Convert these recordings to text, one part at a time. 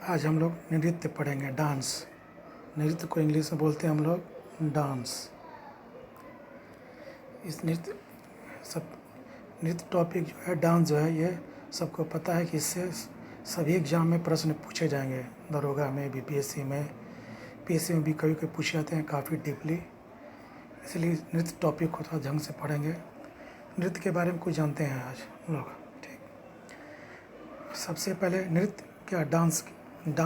आज हम लोग नृत्य पढ़ेंगे, डांस। नृत्य को इंग्लिश में बोलते हैं हम लोग डांस। इस नृत्य टॉपिक जो है, डांस जो है, ये सबको पता है कि इससे सभी एग्जाम में प्रश्न पूछे जाएंगे। दरोगा में, बीपीएससी में, पीएससी में भी कभी कभी पूछे जाते हैं काफ़ी डीपली। इसलिए नृत्य टॉपिक को थोड़ा ढंग से पढ़ेंगे। नृत्य के बारे में कुछ जानते हैं आज हम लोग। ठीक, सबसे पहले नृत्य क्या, डांस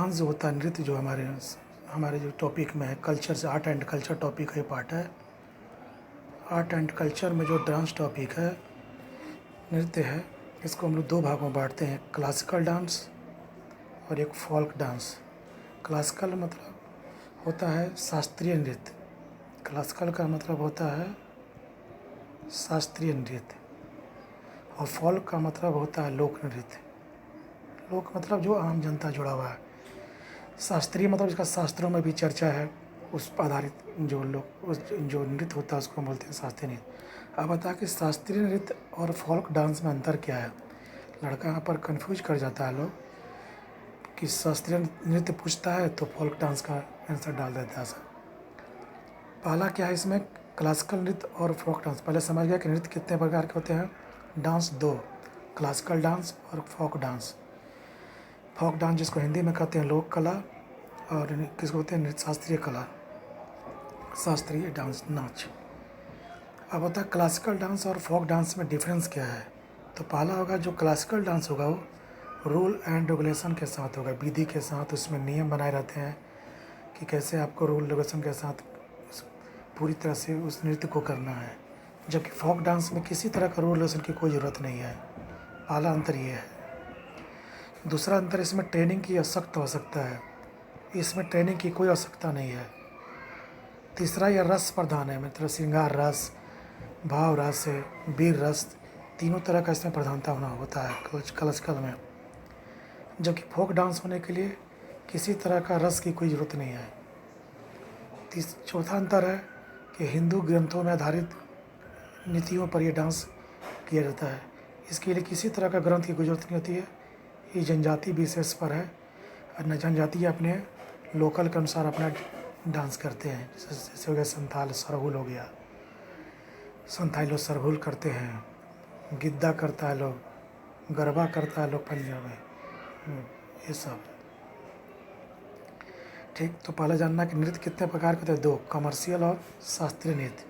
जो होता है, नृत्य जो हमारे जो टॉपिक में है, कल्चर से, आर्ट एंड कल्चर टॉपिक का पार्ट है। आर्ट एंड कल्चर में जो डांस टॉपिक है, नृत्य है, इसको हम लोग दो भागों में बांटते हैं, क्लासिकल डांस और एक फोल्क डांस। क्लासिकल मतलब होता है शास्त्रीय नृत्य। क्लासिकल का मतलब होता है शास्त्रीय नृत्य, और फोल्क का मतलब होता है लोक नृत्य। लोक मतलब जो आम जनता जुड़ा हुआ है। शास्त्रीय मतलब इसका शास्त्रों में भी चर्चा है, उस पर आधारित जो नृत्य होता है उसको बोलते हैं शास्त्रीय नृत्य। अब बता कि शास्त्रीय नृत्य और फोल्क डांस में अंतर क्या है। लड़का यहाँ पर कंफ्यूज कर जाता है लोग कि शास्त्रीय नृत्य पूछता है तो फोल्क डांस का आंसर डाल देता है सर। पहला क्या है इसमें, क्लासिकल नृत्य और फोक डांस। पहले समझ गया कि नृत्य कितने प्रकार के होते हैं। डांस दो, क्लासिकल डांस और फोक डांस। फोक डांस जिसको हिंदी में कहते हैं लोक कला, और किसको होते हैं नृत्य शास्त्रीय कला, शास्त्रीय डांस, नाच। अब होता है क्लासिकल डांस और फोक डांस में डिफरेंस क्या है। तो पहला होगा जो क्लासिकल डांस होगा वो रूल एंड रेगुलेशन के साथ होगा, विधि के साथ। उसमें नियम बनाए रहते हैं कि कैसे आपको रूल रेगुलेशन के साथ पूरी तरह से उस नृत्य को करना है। जबकि फोक डांस में किसी तरह का रूल रेगुलेशन की कोई ज़रूरत नहीं है। पहला अंतर ये है। दूसरा अंतर, इसमें ट्रेनिंग की सख्त आवश्यकता है, इसमें ट्रेनिंग की कोई आवश्यकता नहीं है। तीसरा, यह रस प्रधान है, मतलब श्रृंगार रस, भाव रस, वीर रस, तीनों तरह का इसमें प्रधानता होना होता है क्लासिकल में। जबकि फोक डांस होने के लिए किसी तरह का रस की कोई ज़रूरत नहीं है। चौथा अंतर है कि हिंदू ग्रंथों में आधारित नीतियों पर यह डांस किया जाता है। इसके लिए किसी तरह का ग्रंथ की कोई ज़रूरत नहीं होती है। ये जनजाति विशेष पर है, और जनजाति अपने लोकल के अनुसार अपना डांस करते हैं। जैसे हो गया संथाल सरहुल हो गया, संथाली लोग सरहुल करते हैं, गिद्दा करता है लोग, गरबा करता है लोग पंजाब में, ये सब। ठीक, तो पहले जानना कि नृत्य कितने प्रकार के होते हैं, दो, कमर्शियल और शास्त्रीय नृत्य।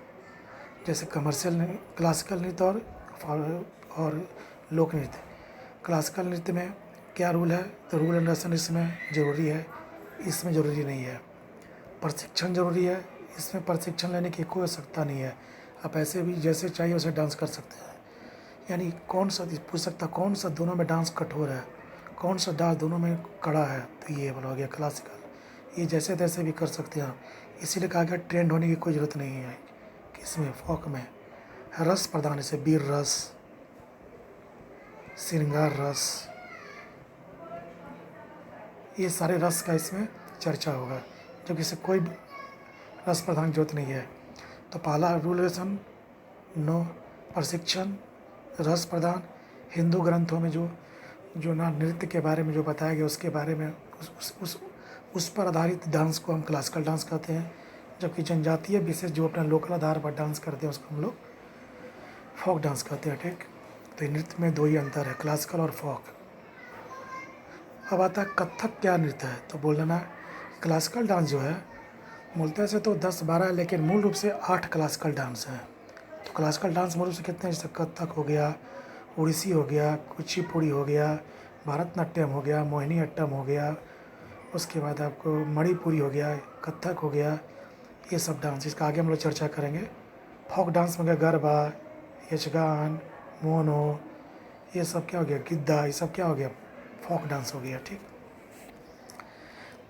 जैसे कमर्शियल क्लासिकल नृत्य और लोक नृत्य। क्लासिकल नृत्य में क्या रूल है, तो रूल एंड रेगुलेशन इसमें ज़रूरी है, इसमें ज़रूरी नहीं है। प्रशिक्षण ज़रूरी है, इसमें प्रशिक्षण लेने की कोई आवश्यकता नहीं है। आप ऐसे भी जैसे चाहिए वैसे डांस कर सकते हैं। यानी कौन सा पूछ सकता, कौन सा दोनों में डांस कठोर है, कौन सा डांस दोनों में कड़ा है, तो ये वाला हो गया क्लासिकल। ये जैसे तैसे भी कर सकते हैं आप। इसीलिए कहा गया ट्रेंड होने की कोई ज़रूरत नहीं है। किसमें, फोक में रस प्रधान, जैसे वीर रस, श्रृंगार रस, ये सारे रस का इसमें चर्चा होगा, जबकि इसे कोई रस प्रधान की जरूरत नहीं है। तो पहला रूल रेगुलेशन, नो, प्रशिक्षण, रस प्रधान। हिंदू ग्रंथों में जो ना नृत्य के बारे में जो बताया गया उसके बारे में उस पर आधारित डांस को हम क्लासिकल डांस कहते हैं। जबकि जनजातीय विशेष जो अपना लोकल आधार पर डांस करते हैं उसको हम लोग फोक डांस कहते हैं। ठीक, तो नृत्य में दो ही अंतर है, क्लासिकल और फोक। अब आता है कथक क्या नृत्य है। तो बोल देना क्लासिकल डांस जो है मूलतः से तो 10-12 है, लेकिन मूल रूप से 8 क्लासिकल डांस हैं। तो क्लासिकल डांस मूल रूप से कितने हैं, जैसे कथक हो गया, उड़ीसी हो गया, कुचिपुड़ी हो गया, भरतनाट्यम हो गया, मोहिनी अट्टम हो गया, उसके बाद आपको मणिपुरी हो गया, कथक हो गया, ये सब डांस। इसका आगे हम लोग चर्चा करेंगे। फोक डांस में गया गरबा, यक्षगान, मोनो, ये सब क्या हो गया, गिद्दा, ये सब क्या हो गया, फोक डांस हो गया। ठीक,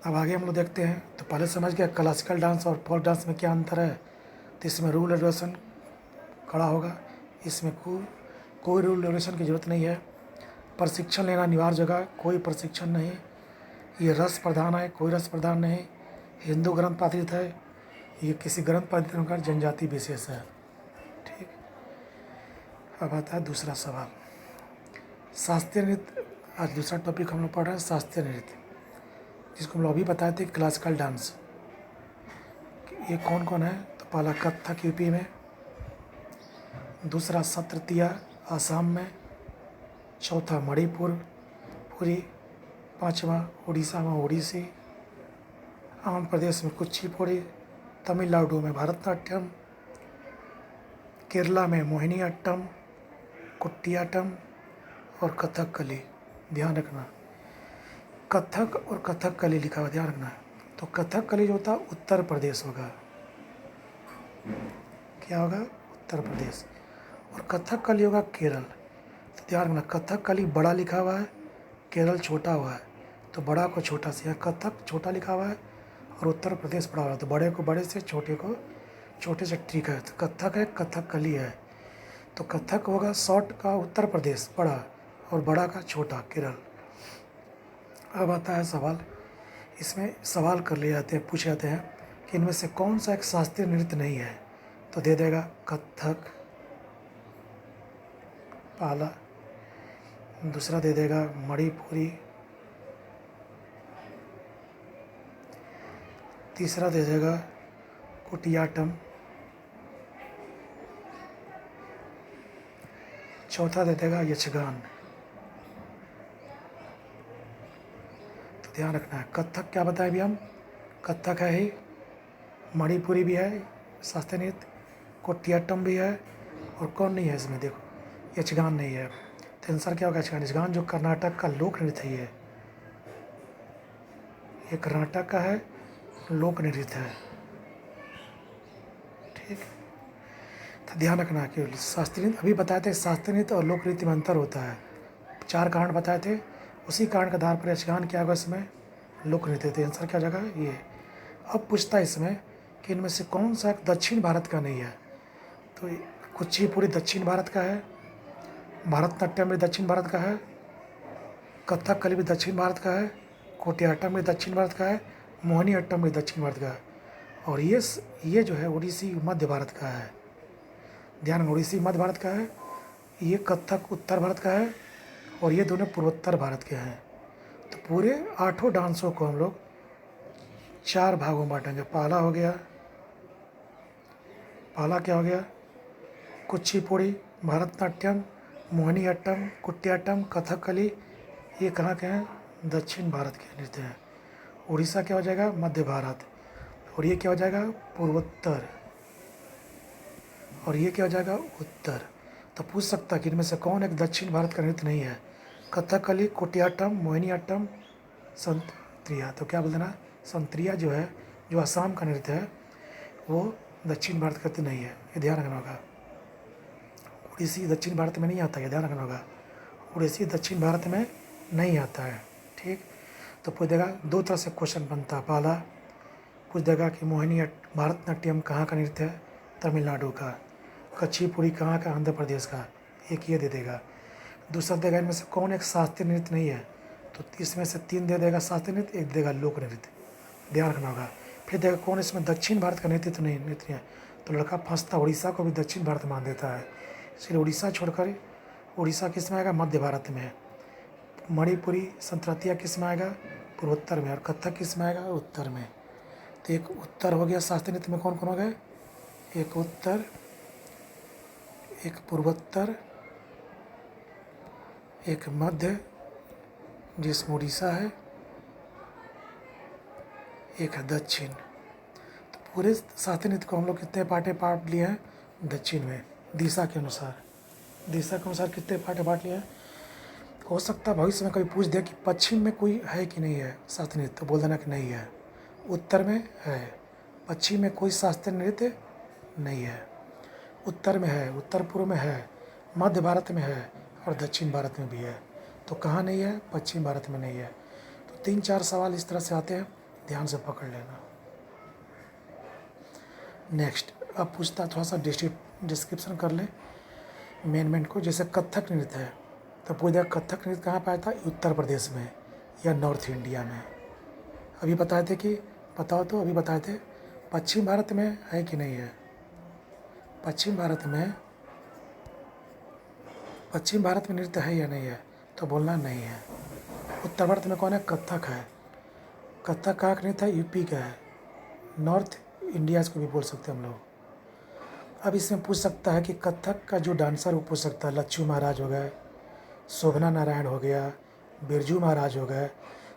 अब आगे हम लोग देखते हैं। तो पहले समझ गया क्लासिकल डांस और फोक डांस में क्या अंतर है। तो इसमें रूल रेगुलेशन खड़ा होगा, इसमें कोई रूल रेगुलेशन की ज़रूरत नहीं है। प्रशिक्षण लेना अनिवार्य जगह, कोई प्रशिक्षण नहीं। ये रस प्रधान है, कोई रस प्रधान नहीं। हिंदू ग्रंथ पर आधारित है, ये किसी ग्रंथ पर आधारित होकर जनजाति विशेष है। ठीक, अब आता है दूसरा सवाल, शास्त्रीय नृत्य। आज दूसरा टॉपिक हम लोग पढ़ रहे हैं शास्त्रीय नृत्य। जिसको हम लोग अभी बताए थे क्लासिकल डांस। ये कौन कौन है? तो पहला कथक यूपी में, दूसरा सत्रतिया आसाम में, चौथा मणिपुर पुरी, पांचवा उड़ीसा में ओडिसी, आंध्र प्रदेश में कुचिपुड़ी, तमिलनाडु में भरतनाट्यम, केरला में मोहिनीअट्टम, कुटियाट्टम और कथकली। ध्यान रखना, कथक और कथकली लिखा हुआ, ध्यान रखना। तो कथकली जो होता उत्तर प्रदेश होगा, क्या होगा? उत्तर प्रदेश। और कथकली होगा केरल। तो ध्यान रखना, कथकली बड़ा लिखा हुआ है, केरल छोटा हुआ है, तो बड़ा को छोटा से, यहाँ कथक छोटा लिखा हुआ है और उत्तर प्रदेश बड़ा हुआ है, तो बड़े को बड़े से, छोटे को छोटे से ठीक है। तो कथक है, कथकली है। तो कथक होगा शॉर्ट का उत्तर प्रदेश बड़ा, और बड़ा का छोटा केरल। अब आता है सवाल, इसमें सवाल कर लिए जाते हैं, पूछे जाते हैं कि इनमें से कौन सा एक शास्त्रीय नृत्य नहीं है? तो दे देगा कथक पहला, दूसरा दे देगा मणिपुरी, तीसरा दे देगा कुटियाट्टम, चौथा दे देगा यक्षगान। तो ध्यान रखना है, कथक क्या बताया अभी हम? कथक है ही, मणिपुरी भी है शास्त्रीय नृत्य, कुटियाट्टम भी है, और कौन नहीं है इसमें? देखो, यक्षगान नहीं है। तो आंसर क्या होगा? यक्षगान। यक्षगान जो कर्नाटक का लोक नृत्य ही है, ये कर्नाटक का है, लोक नृत्य है। ठीक, तो ध्यान रखना कि शास्त्रीय नृत्य अभी बताए थे, शास्त्रीय नृत्य और लोक नृत्य में अंतर होता है। 4 कारण बताए थे, उसी कारण के आधार पर यक्षगान क्या होगा इसमें? लोक नृत्य। तो आंसर क्या हो जाएगा? ये। अब पूछता है इसमें कि इनमें से कौन सा दक्षिण भारत का नहीं है? तो कुचिपुड़ी दक्षिण भारत का है, भरतनाट्यम भी दक्षिण भारत का है, कथकली भी दक्षिण भारत का है, कोटियाट्टम भी दक्षिण भारत का है, मोहिनीअट्टम भी दक्षिण भारत का है, और ये जो है ओडिसी मध्य भारत का है। ध्यान, ओडिसी मध्य भारत का है, ये कथक उत्तर भारत का है, और ये दोनों पूर्वोत्तर भारत के हैं। तो पूरे 8 डांसों को हम लोग 4 भागों में बांटेंगे। पहला हो गया, पहला क्या हो गया? कुचिपुड़ी, भरतनाट्यम, मोहिनीअट्टम, कुटियाट्टम, कथकली, ये कहाँ के हैं? दक्षिण भारत के नृत्य हैं। उड़ीसा क्या हो जाएगा? मध्य भारत। और ये क्या हो जाएगा? पूर्वोत्तर। और ये क्या हो जाएगा? उत्तर। तो पूछ सकता है कि इनमें से कौन एक दक्षिण भारत का नृत्य नहीं है? कथकली, कुटियाट्टम, मोहिनीअट्टम, संत्रिया। तो क्या बोल देना? संत्रिया जो है, जो असम का नृत्य है, वो दक्षिण भारत का नृत्य नहीं है, ये ध्यान रखना होगा। उड़ीसी दक्षिण भारत में नहीं आता है, ध्यान रखना होगा। उड़ीसी दक्षिण भारत में नहीं आता है। ठीक, तो पूछ देगा, 2 तरह से क्वेश्चन बनता है। पहला पूछ देगा कि भरतनाट्यम कहाँ का नृत्य है? तमिलनाडु का। कुचिपुड़ी कहाँ का? आंध्र प्रदेश का। एक ये दे देगा। दूसरा देगा इनमें से कौन एक शास्त्रीय नृत्य नहीं है? तो इसमें से 3 दे देगा शास्त्रीय नृत्य, एक देगा लोक नृत्य, ध्यान रखना होगा। फिर देगा कौन इसमें दक्षिण भारत का नृत्य तो नहीं नृत्य है? तो लड़का फंसता, उड़ीसा को भी दक्षिण भारत मान देता है, इसलिए उड़ीसा छोड़कर उड़ीसा किस में आएगा? मध्य भारत में। मणिपुरी संततिया किस में आएगा? पूर्वोत्तर में। और कथक किस में आएगा? उत्तर में। तो एक उत्तर हो गया शास्त्रीय नृत्य में, कौन कौन हो गए? एक उत्तर, एक पूर्वोत्तर, एक मध्य जिसमें उड़ीसा है, एक है दक्षिण। तो पूरे शास्त्रीय नृत्य को हम लोग कितने पार्टे बांट लिए हैं? दक्षिण में, दिशा के अनुसार। दिशा के अनुसार कितने पार्टे बांट लिए हैं? हो सकता है भविष्य में कभी पूछ दिया कि पश्चिम में कोई है कि नहीं है शास्त्रीय नृत्य, तो बोल देना कि नहीं है। उत्तर में है, पश्चिम में कोई शास्त्रीय नृत्य नहीं है। उत्तर में है, उत्तर पूर्व में है, मध्य भारत में है, और दक्षिण भारत में भी है। तो कहाँ नहीं है? पश्चिम भारत में नहीं है। तो 3-4 सवाल इस तरह से आते हैं, ध्यान से पकड़ लेना। नेक्स्ट, अब पूछता थोड़ा सा डिस्क्रिप्शन कर ले मेन को। जैसे कथक नृत्य है, तो पूछ दिया कथक नृत्य कहाँ पाया था? उत्तर प्रदेश में या नॉर्थ इंडिया में। अभी बताए थे कि, बताओ तो, अभी बताए थे पश्चिम भारत में है कि नहीं है? पश्चिम भारत में नृत्य है या नहीं है? तो बोलना नहीं है। उत्तर भारत में कौन है? कथक है। कथक का नृत्य है, यूपी का है, नॉर्थ इंडिया इसको भी बोल सकते हैं हम लोग। अब इसमें पूछ सकता है कि कथक का जो डांसर वो पूछ सकता है, लच्छू महाराज हो गए, शोभना नारायण हो गया, बिरजू महाराज हो गए।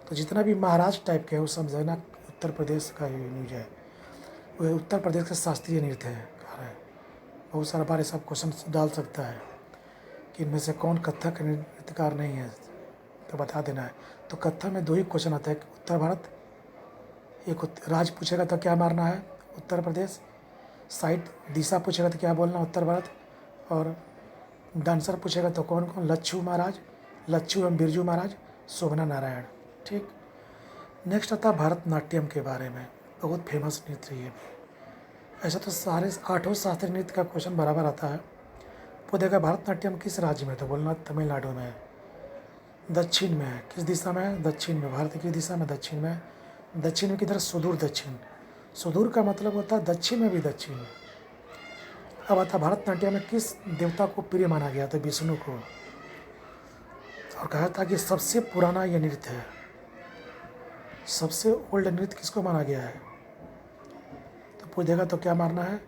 तो जितना भी महाराज टाइप के हैं वो सब जो है ना उत्तर प्रदेश का ही न्यूज है, वो उत्तर प्रदेश का शास्त्रीय नृत्य है कह रहा है। बहुत सारा बार सब क्वेश्चन डाल सकता है कि इनमें से कौन कथक नृत्यकार नहीं है, तो बता देना है। तो कथक में 2 ही क्वेश्चन आता है, उत्तर भारत, एक राज पूछेगा तो क्या मारना है उत्तर प्रदेश, साइड दिशा पूछेगा तो क्या बोलना उत्तर भारत, और डांसर पूछेगा तो कौन कौन, लच्छू महाराज, लच्छू एवं बिरजू महाराज, शोभना नारायण। ठीक। नेक्स्ट आता है भरतनाट्यम के बारे में, बहुत फेमस नृत्य ये भी। ऐसा तो सारे 8 शास्त्रीय नृत्य का क्वेश्चन बराबर आता है। वो देखा भरतनाट्यम किस राज्य में, तो बोलना तमिलनाडु में है, दक्षिण में है। किस दिशा में है, दक्षिण में। भारत की दिशा में दक्षिण में। दक्षिण में किधर, सुदूर दक्षिण। सुदूर का मतलब होता है दक्षिण में भी दक्षिण। अब आता भरतनाट्यम में किस देवता को प्रिय माना गया, तो विष्णु को, और कहा था कि सबसे पुराना यह नृत्य है। सबसे ओल्ड नृत्य किसको माना गया है, तो पूछेगा तो क्या मानना है,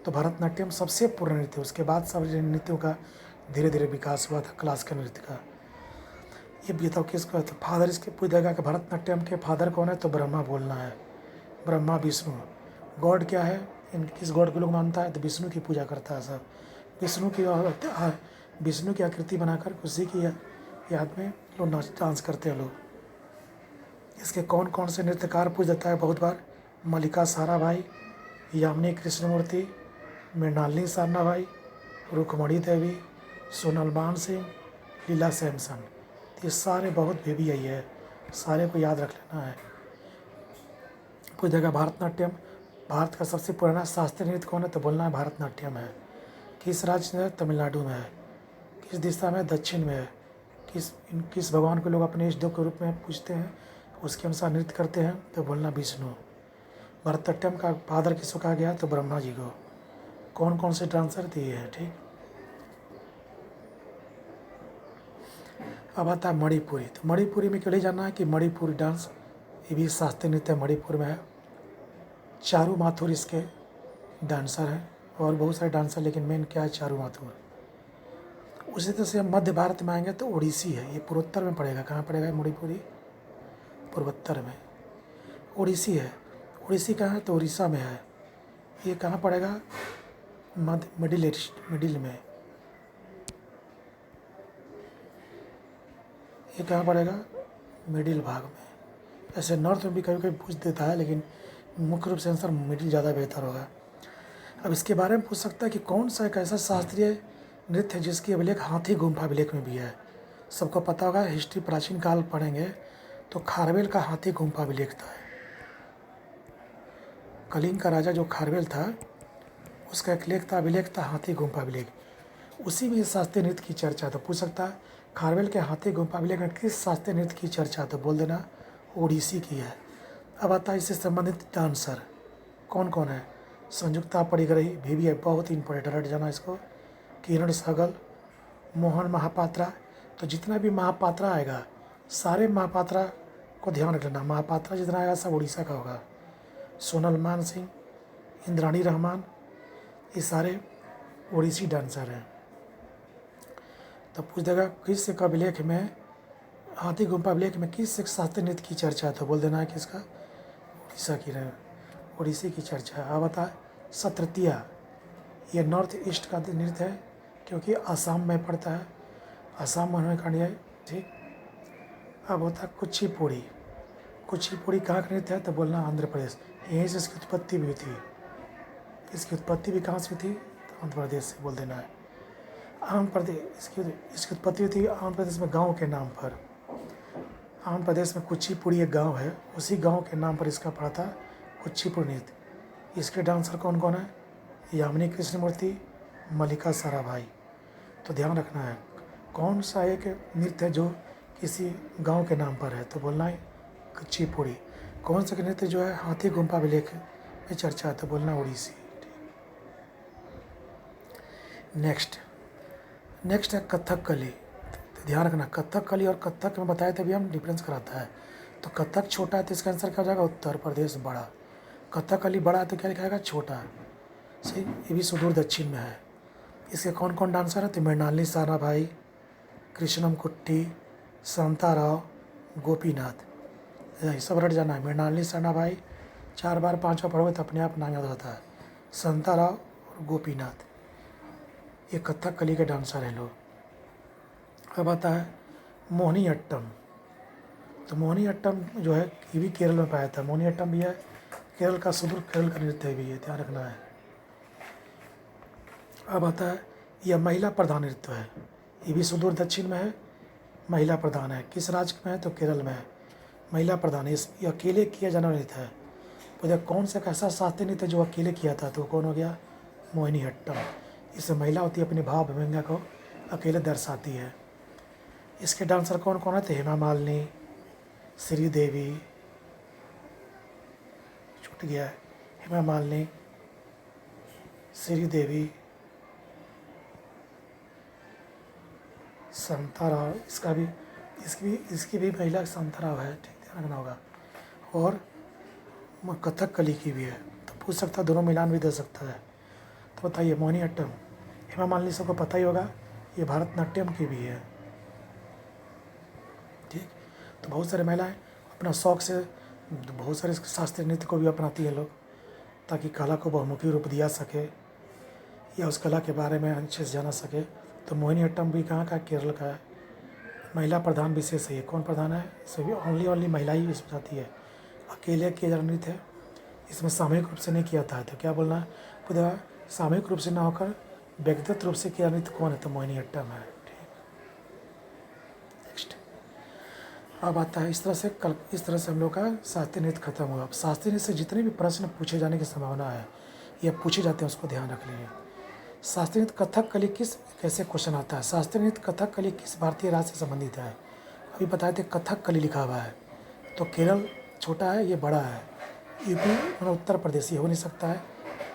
तो भरतनाट्यम सबसे पुराना नृत्य। उसके बाद सब नृत्यों का धीरे धीरे विकास हुआ था, क्लासिकल नृत्य का। ये बताओ किसको, तो फादर इसके पूछेगा कि भरतनाट्यम के फादर कौन है, तो ब्रह्मा बोलना है, ब्रह्मा विष्णु। गॉड क्या है, इन किस गॉड को लोग मानता है, तो विष्णु की पूजा करता है सब। विष्णु की आकृति बनाकर उसी की याद में लोग डांस करते हैं लोग। इसके कौन कौन से नृत्यकार पूछ देता है बहुत बार, मल्लिका साराभाई, यामिनी कृष्णमूर्ति, मृणालिनी सारनाभाई, रुक्मणी देवी, सोनल मान सिंह, लीला सैमसन। ये सारे बहुत बेबी आई है, सारे को याद रख लेना है। पूछ देगा भरतनाट्यम भारत का सबसे पुराना शास्त्रीय नृत्य कौन है, तो बोलना है भरतनाट्यम है। किस राज्य में है, तमिलनाडु में है। किस दिशा में, दक्षिण में है। किस भगवान को लोग अपने इष्ट देव के रूप में पूजते हैं, उसके अनुसार नृत्य करते हैं, तो बोलना विष्णु। भरतनाट्यम का फादर किसको कहा गया, तो ब्रह्मा जी को। कौन कौन से डांसर दिए हैं। ठीक। अब आता है मणिपुरी। तो मणिपुरी में केवल जानना है कि मणिपुरी डांस ये भी शास्त्रीय नृत्य मणिपुर में है। चारू माथुर इसके डांसर हैं, और बहुत सारे डांसर, लेकिन मेन क्या है, चारू माथुर। उसी तरह से मध्य भारत में आएंगे तो ओडिसी है, ये पूर्वोत्तर में पड़ेगा। कहाँ पड़ेगा मणिपुरी, पूर्वोत्तर में। ओडिसी है, ओडिसी कहाँ है, तो उड़ीसा में है। ये कहाँ पड़ेगा, मिडिल में। ये कहाँ पड़ेगा, मिडिल भाग में। ऐसे नॉर्थ में भी कभी कभी पूछ देता है, लेकिन मुख्य रूप से आंसर मिडिल ज़्यादा बेहतर होगा। अब इसके बारे में पूछ सकता है कि कौन सा एक ऐसा शास्त्रीय नृत्य है जिसकी अभिलेख हाथी गुम्फा अभिलेख में भी है। सबको पता होगा, हिस्ट्री प्राचीन काल पढ़ेंगे तो खारवेल का हाथी गुम्फा अभिलेख था। कलिंग का राजा जो खारवेल था, उसका एक लेख था, अभिलेख था हाथी गुम्फा अभिलेख। उसी में शास्त्रीय नृत्य की चर्चा, तो पूछ सकता है खारवेल के हाथी गुम्फा अभिलेख में किस शास्त्रीय नृत्य की चर्चा, तो बोल देना ओडिसी की है। अब आता है इससे संबंधित डांसर कौन कौन है। संयुक्ता पड़ीगई भी है, बहुत इंपॉर्टेंट, रट जाना इसको। किरण सहगल, मोहन महापात्रा। तो जितना भी महापात्रा आएगा, सारे महापात्रा को ध्यान रखना, महापात्रा जितना आएगा सब उड़ीसा का होगा। सोनल मान सिंह, इंद्राणी रहमान, ये सारे ओडिसी डांसर हैं। तो पूछ देगा किस एक अभिलेख में, हाथी गुम्फा अभिलेख में किस एक शास्त्रीय नृत्य की चर्चा है, तो बोल देना है किसका, उड़ीसा की रहे, ओडिसी की चर्चा है। अब बता सत्रतिया, ये नॉर्थ ईस्ट का नृत्य है क्योंकि आसाम में पड़ता है, आसाम में होने का है। ठीक। अब होता है कुचिपुड़ी। कुचिपुड़ी कहाँ का नृत्य है, तो बोलना आंध्र प्रदेश, यहीं से इसकी उत्पत्ति भी थी। इसकी उत्पत्ति भी कहाँ से थी, तो आंध्र प्रदेश से बोल देना है। आंध्र प्रदेश इसकी उत्पत्ति थी आंध्र प्रदेश में गांव के नाम पर। आंध्र प्रदेश में कुचिपुड़ी एक गांव है, उसी गांव के नाम पर इसका पड़ा था कुचिपुड़ी नृत्य। इसके डांसर कौन कौन है, यामिनी कृष्णमूर्ति, मल्लिका साराभाई। तो ध्यान रखना है कौन सा एक नृत्य है जो किसी गांव के नाम पर है, तो बोलना है कुचिपुड़ी। कौन सा नृत्य जो है हाथी गुम्फा अभिलेख में चर्चा है, तो बोलना ओडिसी। नेक्स्ट है कथकली। तो ध्यान रखना, कथकली और कथक में बताया तभी हम डिफरेंस कराता है। तो कथक छोटा है तो इसका आंसर क्या हो जाएगा? उत्तर प्रदेश बड़ा। कथकली बड़ा है तो क्या लिखा जाएगा? छोटा। सही, ये भी सुदूर दक्षिण में है। इसके कौन कौन डांसर है? तो मृणालिनी साराभाई, कृष्णम कुट्टी, शांताराव, गोपीनाथ। ये सब रट जाना है। मृणालिनी साराभाई 4 बार 5 बार पढ़ोगे तो अपने आप नाम याद होता है। शांताराव और गोपीनाथ, ये कथकली के डांसर हैं लोग। अब आता है मोहिनीअट्टम। तो मोहिनीअट्टम जो है ये भी केरल में पाया जाता है। मोहिनीअट्टम भी है केरल का, सुदूर केरल का नृत्य भी है, ध्यान रखना है। अब आता है यह महिला प्रधान नृत्य है। ये भी सुदूर दक्षिण में है, महिला प्रधान है। किस राज्य में है? तो केरल में है, महिला प्रधान है। ये अकेले किया जाने वाला नृत्य है। तो यह कौन सा कैसा शास्त्रीय नृत्य जो अकेले किया था? तो कौन हो गया? मोहिनीअट्टम। इसमें महिला होती है अपने भाव अभिव्यंग्य को अकेले दर्शाती है। इसके डांसर कौन कौन है? तो हेमा मालिनी, श्रीदेवी, छूट गया है, हेमा मालिनी, श्रीदेवी, शांताराव, इसकी भी महिला शांताराव है, ठीक ध्यान रखना होगा। और कथकली की भी है। तो पूछ सकता है, दोनों मिलान भी दे सकता है। तो बताइए मोहिनीअट्टम, हेमा मालिनी सबको पता ही होगा, ये भारतनाट्यम की भी है। ठीक, तो बहुत सारे महिलाएं अपना शौक से बहुत सारे शास्त्रीय नृत्य को भी अपनाती है लोग, ताकि कला को बहुमुखी रूप दिया सके या उस कला के बारे में अच्छे से जाना सके। तो मोहिनीअट्टम भी कहाँ का? केरल का है। महिला प्रधान विशेष है ये। कौन प्रधान है? सभी ओनली महिला ही इसमें जाती है। अकेले किया जा नृत्य है, इसमें सामूहिक रूप से नहीं किया जाता है। तो क्या बोलना है? खुद सामूहिक रूप से ना होकर व्यक्तिगत रूप से किया नृत्य कौन है? तो मोहिनीअट्टम है। ठीक, नेक्स्ट। अब आता है इस तरह से हम लोग का शास्त्रीय नृत्य खत्म हुआ। अब शास्त्रीय नृत्य से जितने भी प्रश्न पूछे जाने की संभावना है या पूछे जाते हैं उसको ध्यान रख लीजिए। शास्त्रीय नृत्य कथकली कैसे क्वेश्चन आता है? शास्त्रीय नृत्य कथकली किस भारतीय राज्य से संबंधित है? अभी बताए थे कथकली लिखा हुआ है, तो केरल छोटा है, ये बड़ा है। यूपी मतलब उत्तर प्रदेश, ये हो नहीं सकता है,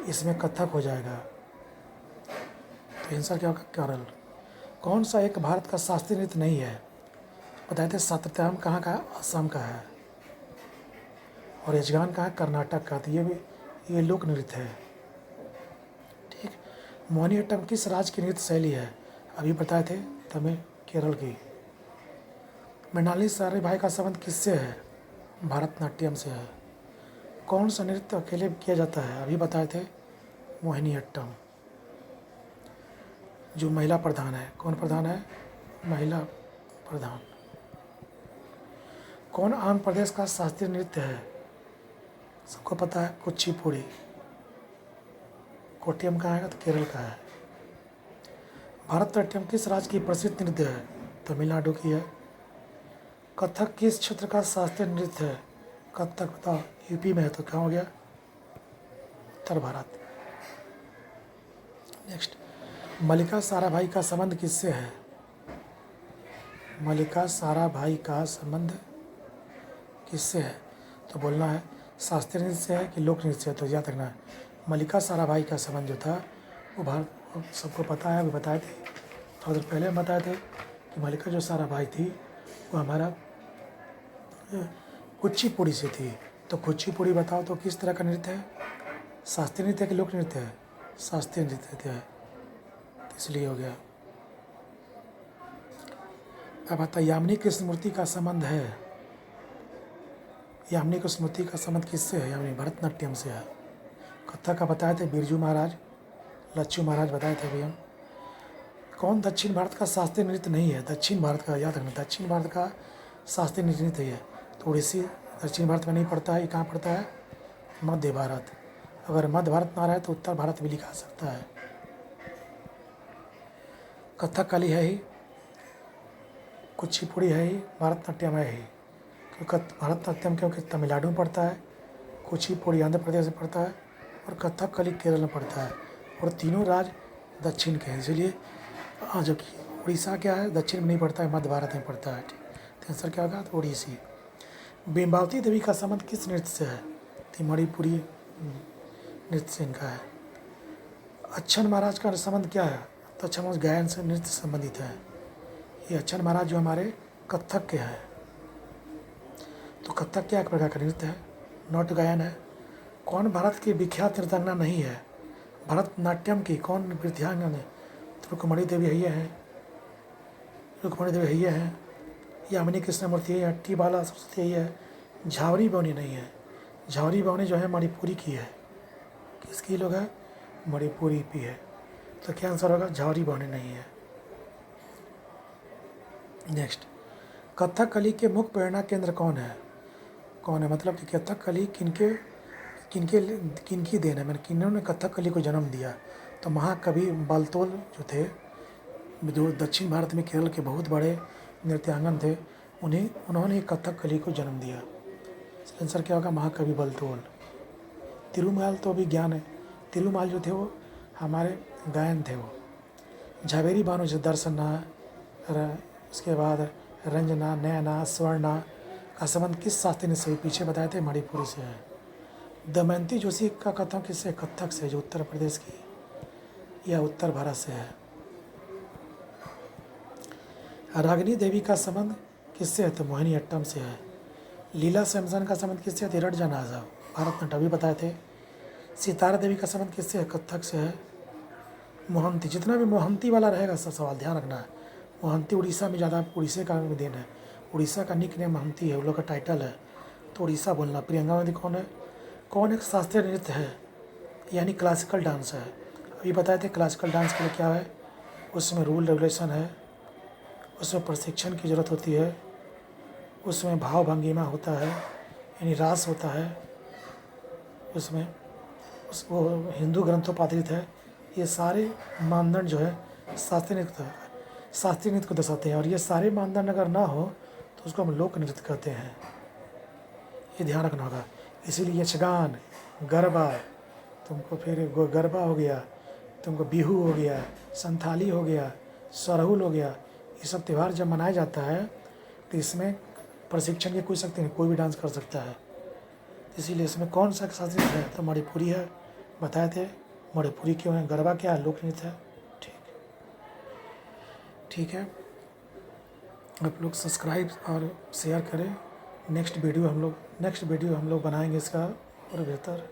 इसमें कथक हो जाएगा। तो आंसर क्या होगा? केरल। कौन सा एक भारत का शास्त्रीय नृत्य नहीं है? बताए थे सत्यताम कहाँ का? असम का है। और यजगान का है? कर्नाटक का। तो ये लोक नृत्य है। ठीक, मोहिनीअट्टम किस राज्य की नृत्य शैली है? अभी बताए थे तमिल, केरल की। मृणालिनी साराभाई का संबंध किससे है? भारतनाट्यम से है। कौन सा नृत्य अकेले किया जाता है? अभी बताए थे मोहिनीअट्टम, जो महिला प्रधान है। कौन प्रधान है? महिला प्रधान। कौन आंध्र प्रदेश का शास्त्रीय नृत्य है? सबको पता है, कुचिपुड़ी। कोट्टियम कहाँ है? तो केरल का है। भारतनाट्यम किस राज्य की प्रसिद्ध नृत्य है? तमिलनाडु की है। कथक किस क्षेत्र का शास्त्रीय नृत्य है? कथक बताओ, यूपी में है, तो कहाँ हो गया? उत्तर भारत। नेक्स्ट, मल्लिका साराभाई का संबंध किससे है? मल्लिका साराभाई का संबंध किससे है? तो बोलना है शास्त्रीय नृत्य से है कि लोक नृत्य से है। तो याद रखना है, मल्लिका साराभाई का संबंध जो था वो सबको पता है, अभी बताए थे, थोड़ा देर पहले बताए थे कि मल्लिका जो साराभाई थी वो हमारा कुचिपुड़ी से थी। तो कुचिपुड़ी बताओ तो किस तरह का नृत्य है? शास्त्रीय नृत्य कि लोक नृत्य है? शास्त्रीय नृत्य है, तो इसलिए हो गया। अब आता यामिनी कृष्णमूर्ति का संबंध है। यामिनी कृष्णमूर्ति का संबंध किससे है? यामिनी भरतनाट्यम से है। कथक का बताए थे बिरजू महाराज, लच्छू महाराज बताए थे अभी हम। कौन दक्षिण भारत का शास्त्रीय नृत्य नहीं है? दक्षिण भारत का, याद रखना, दक्षिण भारत का शास्त्रीय नृत्य है। तो उड़ीसी दक्षिण भारत में नहीं पड़ता है, ये कहाँ पड़ता है? मध्य भारत। अगर मध्य भारत ना रहे तो उत्तर भारत भी लिखा सकता है। कथकली है ही, कुचिपुड़ी है ही, भरतनाट्यम है ही। क्योंकि भरतनाट्यम क्योंकि तमिलनाडु में पड़ता है, कुचिपुड़ी आंध्र प्रदेश में पड़ता है और कथकली केरल में पड़ता है। और तीनों राज्य दक्षिण के हैं, इसलिए जबकि उड़ीसा क्या है? दक्षिण में नहीं पड़ता है, मध्य भारत में पड़ता है। तो आंसर क्या होगा? तो उड़ीसी। बिंबावती देवी का संबंध किस नृत्य से है? तो मणिपुरी नृत्य से इनका है। अच्छन महाराज का संबंध क्या है? तो अच्छन महाराज गायन से नृत्य से संबंधित है। ये अच्छन महाराज जो हमारे कथक के हैं। तो तो कथक क्या एक प्रकार का नृत्य है, नाट्य गायन है। कौन भारत की विख्यात नृत्यांगना नहीं है? भरतनाट्यम की कौन नृत्यांगना है? तो रुक्मणी देवी हैया है, रुक्मणी देवी हैया है, यामिनी कृष्णमूर्ति है, टी बाला सरस्वती है। झावरी बावनी नहीं है, झावरी बावनी जो है मणिपुरी की है। किसकी लोग है? मणिपुरी की है। तो क्या आंसर होगा? झावरी बावनी नहीं है। नेक्स्ट, कथकली के मुख्य प्रेरणा केंद्र कौन है? कौन है मतलब कि कथकली किनके किनके किनकी देन है, मैंने किन्होंने कथकली को जन्म दिया? तो महाकवि बालतोल जो थे, जो दक्षिण भारत में केरल के बहुत बड़े नृत्यांगन थे, उन्होंने कथकली को जन्म दिया। इसका आंसर क्या होगा? महाकवि बालतोल। तिरुमाल तो अभी ज्ञान है, तिरुमाल जो थे वो हमारे गायन थे। वो झावेरी बानो जो दर्शना, उसके बाद रंजना, नैना, स्वर्णा का संबंध किस शास्त्रीय नृत्य से? पीछे बताए थे मणिपुरी से है। दमयंती जोशी का कथक किससे? कथक से, जो उत्तर प्रदेश की या उत्तर भारत से है। रागिनी देवी का संबंध किससे है? तो मोहिनी अट्टम से है। लीला सैमसन का संबंध किससे है? रट जनाजा, भारतनाट्यम अभी बताए थे। सितारा देवी का संबंध किससे है? कथक से है। मोहंती, जितना भी मोहंती वाला रहेगा सब सवाल ध्यान रखना है। मोहंती उड़ीसा में ज़्यादा, उड़ीसा का देन है। उड़ीसा का निक नेम मोहंती है, वो लोग का टाइटल है, तो उड़ीसा बोलना। प्रियंका गांधी कौन है? कौन एक शास्त्रीय नृत्य है यानी क्लासिकल डांस है? अभी बताए थे क्लासिकल डांस के लिए क्या है, उसमें रूल रेगुलेशन है, उसमें प्रशिक्षण की ज़रूरत होती है, उसमें भाव भंगिमा होता है यानी रास होता है, उसमें वो हिंदू ग्रंथों पर आधारित है। ये सारे मानदंड जो है शास्त्रीय नृत्य को दर्शाते हैं, और ये सारे मानदंड अगर ना हो तो उसको हम लोक नृत्य कहते हैं। ये ध्यान रखना होगा। इसीलिए यक्षगान, गरबा, तुमको फिर गरबा हो गया, तुमको बिहू हो गया, संथाली हो गया, सरहुल हो गया, ये सब त्यौहार जब मनाया जाता है तो इसमें प्रशिक्षण की कोई शक्ति नहीं, कोई भी डांस कर सकता है। इसीलिए इसमें कौन सा शास्त्रीय है? तो मणिपुरी है, बताए थे। मणिपुरी क्यों है? गरबा क्या है? लोक नृत्य है। ठीक है, आप लोग सब्सक्राइब और शेयर करें। नेक्स्ट वीडियो हम लोग बनाएंगे इसका और बेहतर।